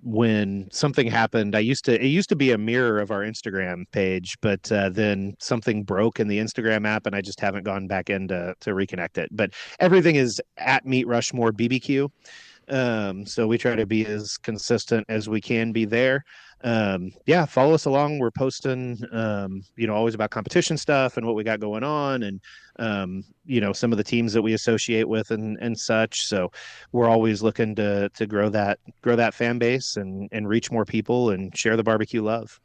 When something happened, it used to be a mirror of our Instagram page, but then something broke in the Instagram app, and I just haven't gone back in to reconnect it. But everything is at Meet Rushmore BBQ. So we try to be as consistent as we can be there. Yeah, follow us along. We're posting, always about competition stuff and what we got going on, and some of the teams that we associate with and such. So we're always looking to grow that fan base and reach more people and share the barbecue love.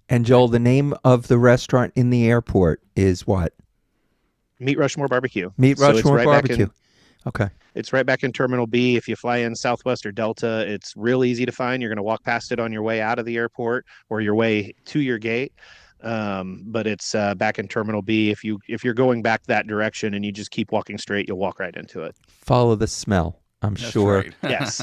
And Joel, the name of the restaurant in the airport is what? Meet Rushmore BBQ. Meet Rushmore Barbecue. Okay. It's right back in Terminal B. If you fly in Southwest or Delta, it's real easy to find. You're going to walk past it on your way out of the airport or your way to your gate. But it's back in Terminal B. If you're going back that direction and you just keep walking straight, you'll walk right into it. Follow the smell. I'm That's sure. right. Yes,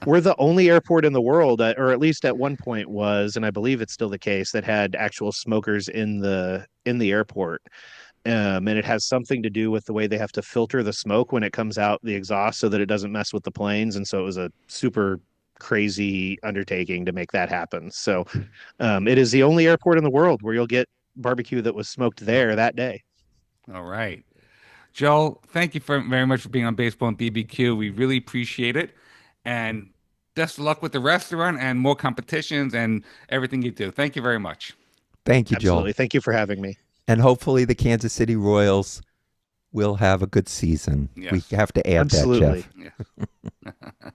we're the only airport in the world, or at least at one point was, and I believe it's still the case, that had actual smokers in the airport. And it has something to do with the way they have to filter the smoke when it comes out the exhaust so that it doesn't mess with the planes. And so it was a super crazy undertaking to make that happen. So it is the only airport in the world where you'll get barbecue that was smoked there that day. All right. Joe, thank you very much for being on Baseball and BBQ. We really appreciate it. And best of luck with the restaurant and more competitions and everything you do. Thank you very much. Thank you, Absolutely. Joel. Thank you for having me. And hopefully the Kansas City Royals will have a good season. Yes. We have to add Absolutely. that, Jeff. Yes.